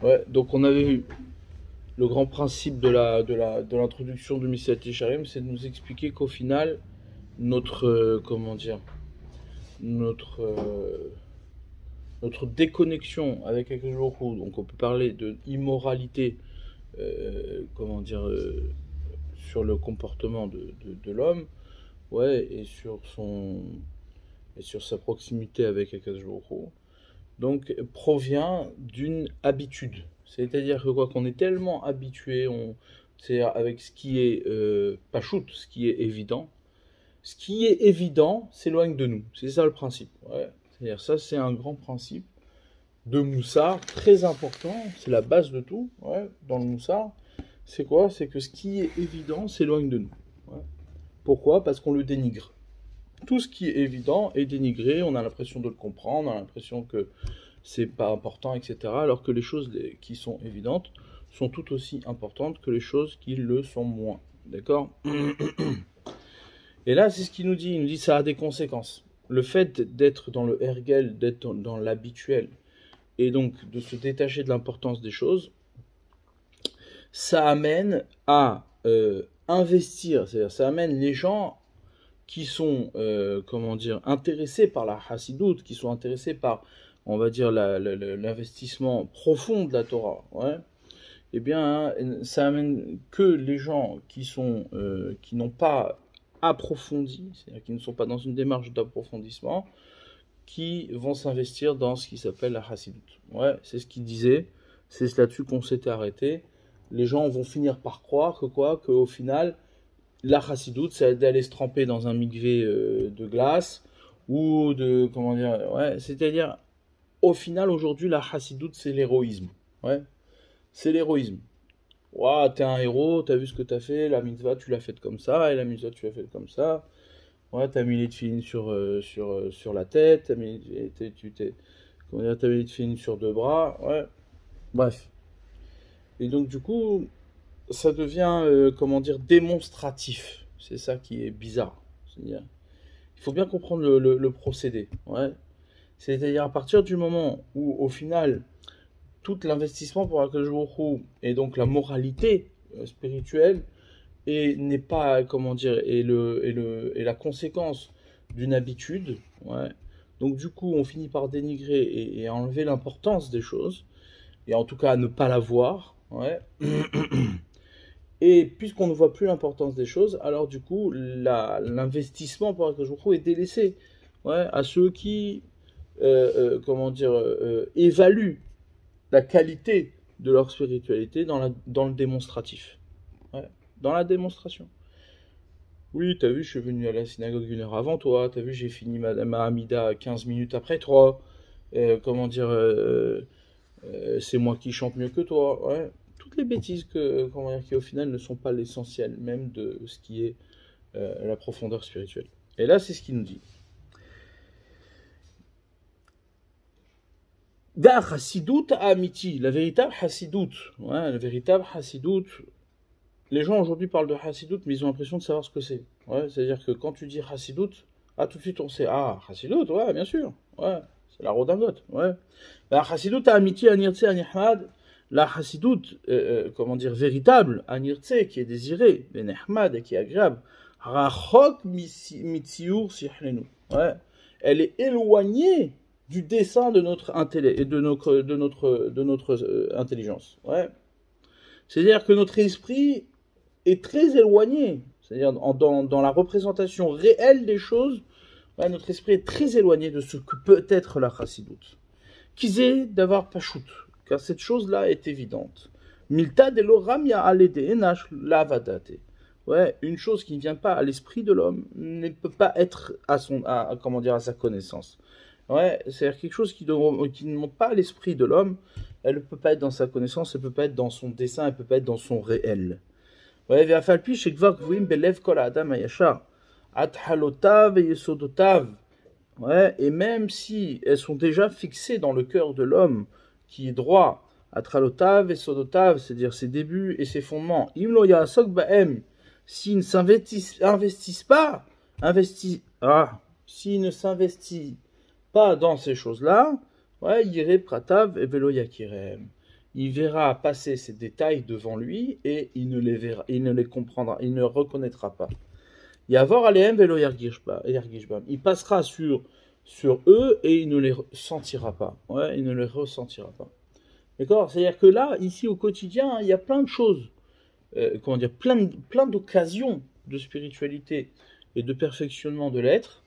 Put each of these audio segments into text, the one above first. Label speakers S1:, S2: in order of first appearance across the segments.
S1: Ouais, donc on avait vu le grand principe de l'introduction du Messiah Tisharim, c'est de nous expliquer qu'au final, notre, comment dire, notre, notre déconnexion avec Akadosh Baruch Hu, donc on peut parler de immoralité, comment dire, sur le comportement de l'homme, ouais, et sur sa proximité avec Akadosh Baruch Hu, donc provient d'une habitude. C'est-à-dire que quoi qu'on est tellement habitué, c'est avec ce qui est pachout, ce qui est évident. Ce qui est évident s'éloigne de nous. C'est ça le principe. Ouais. C'est-à-dire ça, c'est un grand principe de Moussar, très important. C'est la base de tout. Ouais. Dans le Moussar, c'est quoi? C'est que ce qui est évident s'éloigne de nous. Ouais. Pourquoi? Parce qu'on le dénigre. Tout ce qui est évident est dénigré. On a l'impression de le comprendre. On a l'impression que c'est pas important, etc. Alors que les choses qui sont évidentes sont tout aussi importantes que les choses qui le sont moins. D'accord? Et là, c'est ce qu'il nous dit. Il nous dit que ça a des conséquences. Le fait d'être dans le ergel, d'être dans l'habituel, et donc de se détacher de l'importance des choses, ça amène à investir. C'est-à-dire, ça amène les gens qui sont, comment dire, intéressés par la chassidoute, qui sont intéressés par, on va dire, l'investissement profond de la Torah, ouais, eh bien, ça amène que les gens qui n'ont pas approfondi, c'est-à-dire qui ne sont pas dans une démarche d'approfondissement, qui vont s'investir dans ce qui s'appelle la chassidoute. Ouais, c'est ce qu'il disait, c'est là-dessus qu'on s'était arrêté. Les gens vont finir par croire qu'au final, la chassidoute, c'est d'aller se tremper dans un mikvé de glace, ou de, comment dire, ouais, c'est-à-dire, au final, aujourd'hui, la chassidoute, c'est l'héroïsme. Ouais, c'est l'héroïsme. Ouah, t'es un héros, t'as vu ce que t'as fait, la mitzvah, tu l'as faite comme ça, et la mitzvah, tu l'as faite comme ça. Ouais, t'as mis les tefilines sur la tête, t'as mis les tefilines sur deux bras, ouais. Bref. Et donc, du coup, ça devient, comment dire, démonstratif. C'est ça qui est bizarre. C'est-à-dire, il faut bien comprendre le procédé. Ouais. C'est-à-dire, à partir du moment où, au final, tout l'investissement pour Akadosh Baruch Hu et donc la moralité spirituelle et n'est pas, comment dire, et la conséquence d'une habitude, ouais. Donc du coup, on finit par dénigrer et enlever l'importance des choses, et en tout cas à ne pas la voir, ouais. Et puisqu'on ne voit plus l'importance des choses, alors du coup, l'investissement pour Akadosh Baruch Hu est délaissé, ouais, à ceux qui, comment dire, évaluent la qualité de leur spiritualité dans le démonstratif. Ouais, dans la démonstration. Oui, t'as vu, je suis venu à la synagogue 1 heure avant toi, t'as vu, j'ai fini ma Hamida 15 minutes après toi, comment dire, c'est moi qui chante mieux que toi, ouais. Toutes les bêtises comment dire, qui au final ne sont pas l'essentiel même de ce qui est la profondeur spirituelle. Et là, c'est ce qu'il nous dit. Da chassidoute amiti, la véritable chassidoute, ouais, la véritable chassidoute. Les gens aujourd'hui parlent de chassidoute, mais ils ont l'impression de savoir ce que c'est. Ouais, c'est-à-dire que quand tu dis chassidoute, ah, tout de suite on sait, ah, chassidoute, ouais, bien sûr, ouais, c'est la redingote, ouais. La chassidoute amiti anirtse anihmad, la chassidoute, comment dire, véritable, anirtse, qui est désirée, benehmad, et qui est agréable, rachok mitziur sichlenu, ouais, elle est éloignée du dessin de notre intellect et de notre intelligence. Ouais. C'est-à-dire que notre esprit est très éloigné. C'est-à-dire dans la représentation réelle des choses, ouais, notre esprit est très éloigné de ce que peut être la chassidoute. Kizé d'avoir pachout, car cette chose-là est évidente. Milta de l'oramia alede enash lavadate. Ouais, une chose qui ne vient pas à l'esprit de l'homme ne peut pas être à sa connaissance. Ouais, c'est-à-dire quelque chose qui ne monte pas à l'esprit de l'homme, elle ne peut pas être dans sa connaissance, elle ne peut pas être dans son dessin, elle ne peut pas être dans son réel. Ouais, ve'afalpi shekvar gvuim belev kol ha'adam hayashar, athalotav et yesodotav. Ouais, et même si elles sont déjà fixées dans le cœur de l'homme qui est droit, athalotav et sodotav, c'est-à-dire ses débuts et ses fondements, imlo ya'asok ba'em, s'il ne s'investissent pas, s'il ne s'investit pas dans ces choses-là, ouais, yiré pratav et velo yakirem. il verra passer ces détails devant lui et il ne les verra, il ne les comprendra, il ne reconnaîtra pas. Yavar alehem velo yargish bam. Il passera sur eux et il ne les sentira pas. Ouais, il ne les ressentira pas. D'accord? C'est-à-dire que là, ici au quotidien, il y a plein de choses, comment dire, plein d'occasions de spiritualité et de perfectionnement de l'être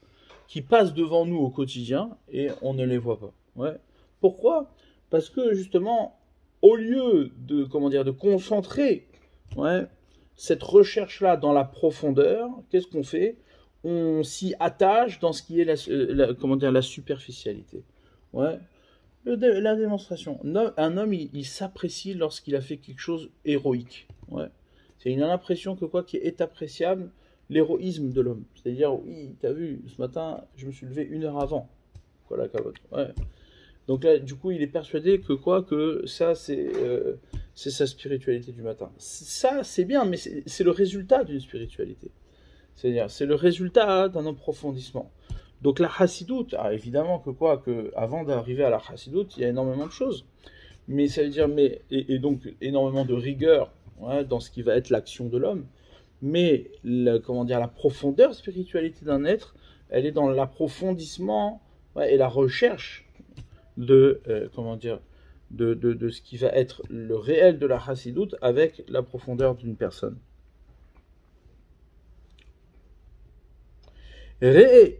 S1: qui passent devant nous au quotidien et on ne les voit pas. Ouais. Pourquoi? Parce que justement, au lieu de, comment dire, de concentrer, ouais, cette recherche-là dans la profondeur, qu'est-ce qu'on fait? On s'y attache dans ce qui est comment dire, la superficialité. Ouais. La démonstration. Un homme, il s'apprécie lorsqu'il a fait quelque chose héroïque. Ouais. Il a l'impression que quoi qui est appréciable, l'héroïsme de l'homme. C'est-à-dire, oui, t'as vu, ce matin, je me suis levé 1 heure avant. Quoi, la cavote. Ouais. Donc là, du coup, il est persuadé que ça, c'est sa spiritualité du matin. Ça, c'est bien, mais c'est le résultat d'une spiritualité. C'est-à-dire, c'est le résultat d'un approfondissement. Donc la chassidoute, évidemment que avant d'arriver à la chassidoute, il y a énormément de choses. Mais ça veut dire, et donc énormément de rigueur, ouais, dans ce qui va être l'action de l'homme. Mais comment dire, la profondeur spiritualité d'un être, elle est dans l'approfondissement, ouais, et la recherche de comment dire, de ce qui va être le réel de la chassidoute avec la profondeur d'une personne. Ré'e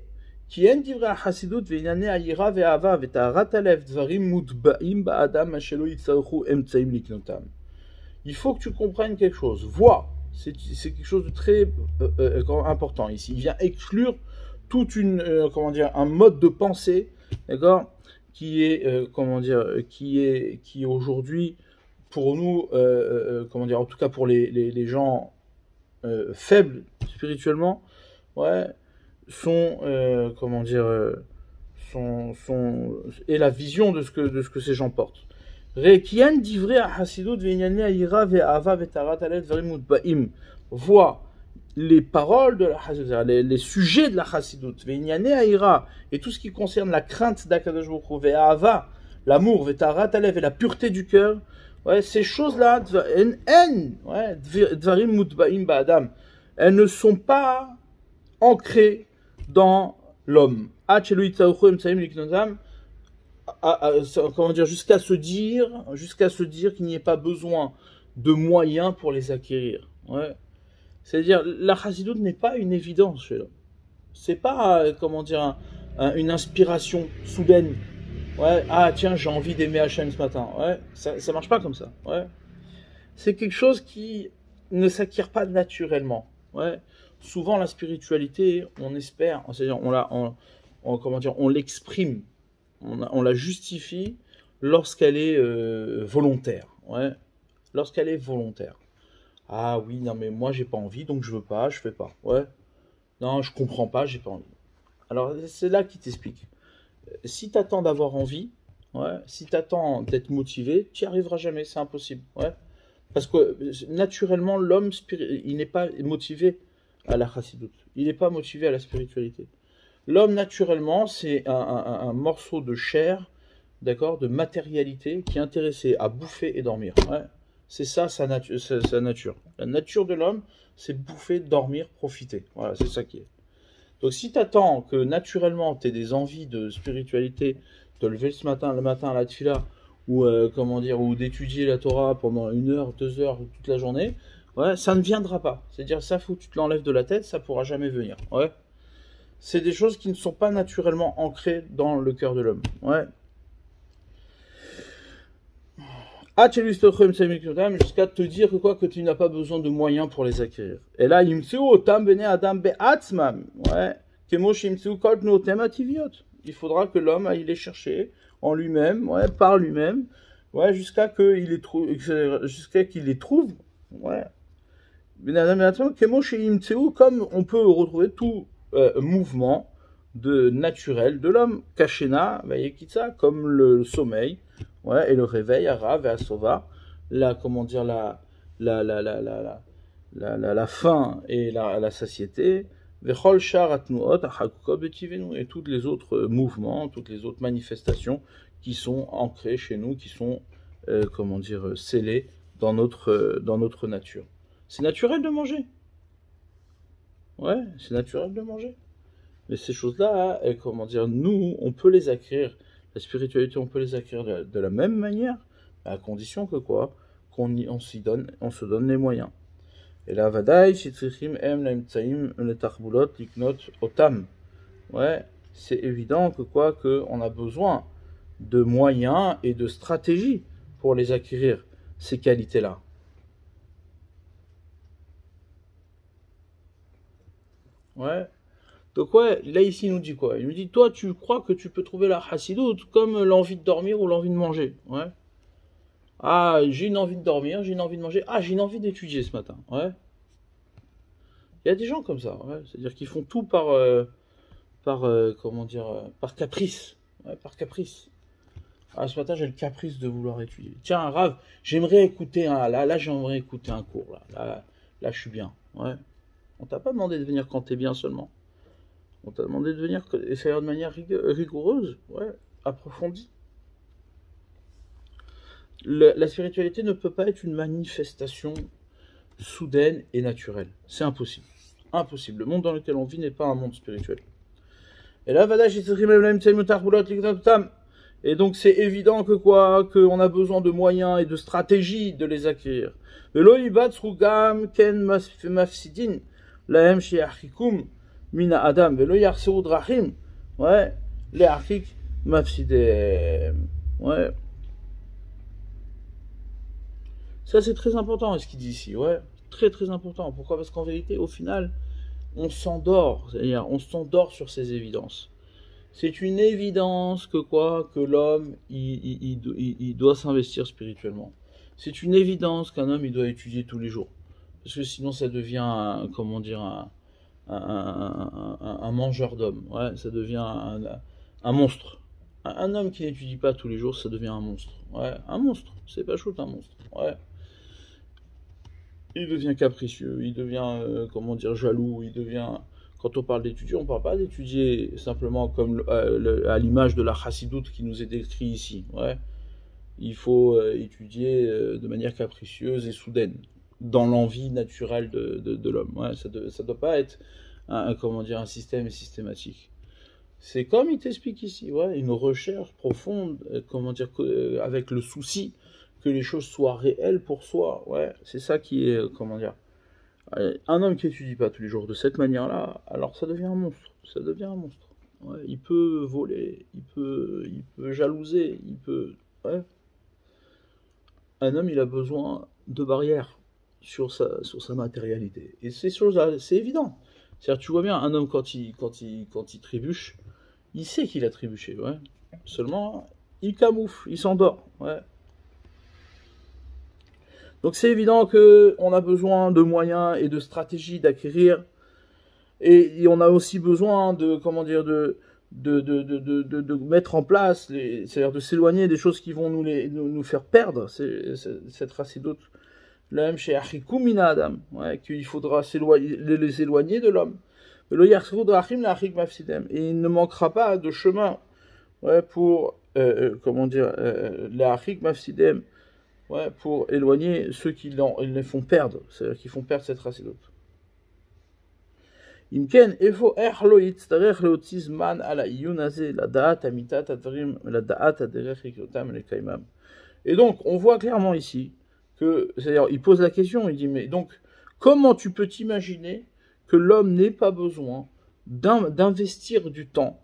S1: כי אין דברי החסידות וענייני היראה והאהבה וטהרת הלב דברים מוטבעים באדם מה שלא יצטרכו אמצעים לקנותם. Il faut que tu comprennes quelque chose. Vois, c'est quelque chose de très important ici. Il vient exclure toute comment dire, un mode de pensée, d'accord, qui est comment dire, qui est aujourd'hui pour nous, comment dire, en tout cas pour les gens faibles spirituellement, ouais, comment dire, et la vision de ce que ces gens portent. Voit les paroles de la chassidoute, les sujets de la chassidoute, et tout ce qui concerne la crainte d'Akadosh Baruch Hu, ve'ahava, l'amour, ve'tarat alev, et la pureté du cœur, ouais, ces choses-là, dvarim mutba'im ba'adam, elles ne sont pas ancrées dans l'homme. Comment dire, jusqu'à se dire qu'il n'y ait pas besoin de moyens pour les acquérir. Ouais. C'est-à-dire, la chassidoute n'est pas une évidence chez l'homme. C'est pas, comment dire, une inspiration soudaine. Ouais, tiens, j'ai envie d'aimer Hachem ce matin. Ouais, ça marche pas comme ça. Ouais. C'est quelque chose qui ne s'acquiert pas naturellement. Ouais. Souvent, la spiritualité, on espère, c'est-à-dire, on l'exprime, on la justifie lorsqu'elle est volontaire. Ouais. Lorsqu'elle est volontaire. Ah oui, non mais moi j'ai pas envie, donc je veux pas, je fais pas. Ouais. Non, je comprends pas, j'ai pas envie. Alors c'est là qu'il t'explique. Si t'attends d'avoir envie, ouais, si t'attends d'être motivé, tu n'y arriveras jamais, c'est impossible. Ouais. Parce que naturellement, l'homme, il n'est pas motivé à la chassidoute. Il n'est pas motivé à la spiritualité. L'homme, naturellement, c'est un morceau de chair, d'accord, de matérialité, qui est intéressé à bouffer et dormir. Ouais. C'est ça sa nature. La nature de l'homme, c'est bouffer, dormir, profiter. Voilà, c'est ça qui est. Donc si tu attends que naturellement tu aies des envies de spiritualité, te lever le matin à la tfila, ou comment dire, ou d'étudier la Torah pendant 1 heure, 2 heures, toute la journée, ouais, ça ne viendra pas. C'est-à-dire ça, faut que tu te l'enlèves de la tête, ça pourra jamais venir. Ouais. C'est des choses qui ne sont pas naturellement ancrées dans le cœur de l'homme. Ouais. Jusqu'à te dire que tu n'as pas besoin de moyens pour les acquérir. Et là, il faudra que l'homme aille les chercher en lui-même, ouais, par lui-même, ouais, jusqu'à qu'il les trouve. Ouais. Comme on peut retrouver tout mouvement naturel de l'homme, Kashena, comme le sommeil, ouais, et le réveil, Arav et Asova, comment dire, la faim et la satiété, et tous les autres mouvements, toutes les autres manifestations qui sont ancrées chez nous, qui sont comment dire, scellé dans notre nature. C'est naturel de manger. Ouais, c'est naturel de manger. Mais ces choses-là, comment dire, nous, on peut les acquérir. La spiritualité, on peut les acquérir de la même manière, à condition que quoi? On se donne les moyens. Et là, vadaï, shitrichim, em, laimtsaim, le tarbulot, liknot, otam. Ouais, c'est évident que quoi, qu'on a besoin de moyens et de stratégies pour les acquérir, ces qualités-là. Ouais. Donc ouais, là ici il nous dit quoi? Il nous dit, toi tu crois que tu peux trouver la chassidoute comme l'envie de dormir ou l'envie de manger. Ouais. Ah, j'ai une envie de dormir, j'ai une envie de manger. Ah, j'ai une envie d'étudier ce matin. Ouais. Il y a des gens comme ça. Ouais. C'est-à-dire qu'ils font tout comment dire, par caprice. Ouais, par caprice. Ah, ce matin j'ai le caprice de vouloir étudier. Tiens, Rav, j'aimerais écouter là j'aimerais écouter un cours. Là, je suis bien. Ouais. On t'a pas demandé de venir quand t'es bien seulement. On t'a demandé de venir et faire de manière rigoureuse, ouais, approfondie. La spiritualité ne peut pas être une manifestation soudaine et naturelle. C'est impossible. Impossible. Le monde dans lequel on vit n'est pas un monde spirituel. Et là, et donc c'est évident que quoi, qu'on a besoin de moyens et de stratégies de les acquérir. Mina Adam, velo yarseru drachim, ouais, les archik mafsidem, ouais. Ça c'est très important ce qu'il dit ici, ouais, très très important. Pourquoi? Parce qu'en vérité, au final, on s'endort, c'est-à-dire on s'endort sur ces évidences. C'est une évidence que quoi, que l'homme il doit s'investir spirituellement. C'est une évidence qu'un homme il doit étudier tous les jours, parce que sinon ça devient, comment dire, un mangeur d'hommes, ouais, ça devient un monstre. Un homme qui n'étudie pas tous les jours, ça devient un monstre. Ouais, un monstre, c'est pas chouette un monstre. Ouais. Il devient capricieux, il devient, comment dire, jaloux, il devient... Quand on parle d'étudier, on ne parle pas d'étudier simplement comme à l'image de la chassidoute qui nous est décrit ici. Ouais. Il faut étudier de manière capricieuse et soudaine, dans l'envie naturelle de l'homme. Ouais, ça ne doit pas être comment dire, un système systématique. C'est comme il t'explique ici, ouais, une recherche profonde, comment dire, avec le souci que les choses soient réelles pour soi. Ouais, c'est ça qui est, comment dire. Un homme qui n'étudie pas tous les jours de cette manière-là, alors ça devient un monstre. Ça devient un monstre. Ouais, il peut voler, il peut jalouser, il peut... Ouais. Un homme, il a besoin de barrières sur sa matérialité. Et ces choses-là, c'est évident. C'est-à-dire, tu vois bien, un homme, quand il trébuche, il sait qu'il a trébuché, ouais. Seulement, il camoufle, il s'endort, ouais. Donc c'est évident qu'on a besoin de moyens et de stratégies d'acquérir, et on a aussi besoin de, comment dire, de mettre en place, c'est-à-dire de s'éloigner des choses qui vont nous faire perdre cette race d'autres. La même chez Achikumina Adam, ouais, qu'il faudra les éloigner de l'homme. Et il ne manquera pas de chemin, ouais, pour, comment dire, l'Achik Mafsidem, ouais, pour éloigner ceux qui les font perdre, c'est-à-dire qui font perdre cette race d'autres. אם כן, איפה, איך לא יצטרך להוציא זמן על העיון הזה, לדעת אמיתת הדברים, לדעת הדרך לקראתם ולקיימם. Et donc, on voit clairement ici que, c'est-à-dire, il pose la question, il dit, mais donc, comment tu peux t'imaginer que l'homme n'ait pas besoin d'investir du temps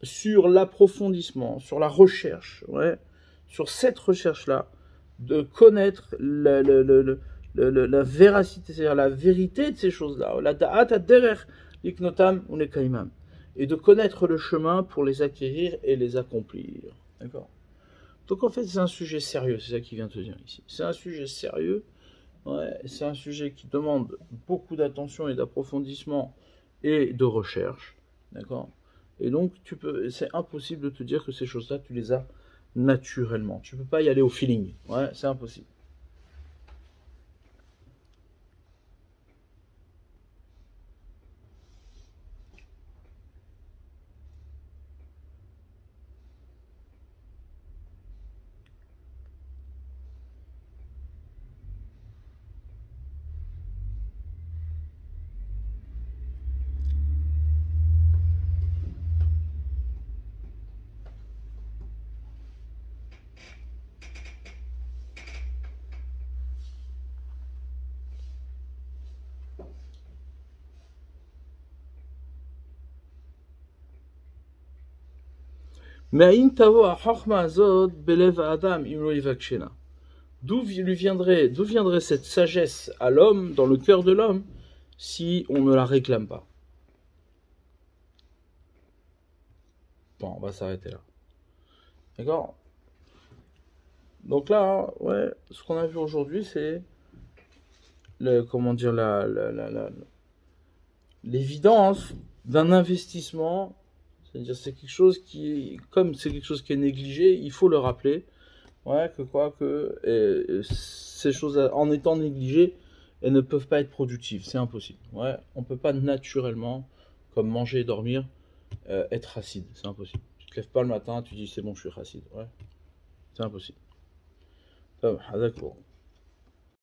S1: sur l'approfondissement, sur la recherche, ouais, sur cette recherche-là, de connaître la véracité, c'est-à-dire la vérité de ces choses-là, la da'at ad-derer, l'iknotam ou l'ekaimam, et de connaître le chemin pour les acquérir et les accomplir. D'accord? Donc en fait, c'est un sujet sérieux, c'est ça qu'il vient de te dire ici. C'est un sujet sérieux, ouais, c'est un sujet qui demande beaucoup d'attention et d'approfondissement et de recherche, d'accord? Et donc, c'est impossible de te dire que ces choses-là, tu les as naturellement. Tu peux pas y aller au feeling, ouais, c'est impossible. מאין תבוא החוכמה הזאת בלב האדם אם לא יבקשנה. D'où viendrait cette sagesse à l'homme, dans le cœur de l'homme, si on ne la réclame pas? Bon, on va s'arrêter là. D'accord? Donc là, ouais, ce qu'on a vu aujourd'hui, c'est l'évidence d'un investissement. C'est-à-dire c'est quelque chose comme c'est quelque chose qui est négligé, il faut le rappeler. Ouais, ces choses, en étant négligées, elles ne peuvent pas être productives, c'est impossible. Ouais, on peut pas naturellement, comme manger et dormir, être acide, c'est impossible. Tu te lèves pas le matin, tu dis c'est bon, je suis acide. Ouais, c'est impossible. D'accord.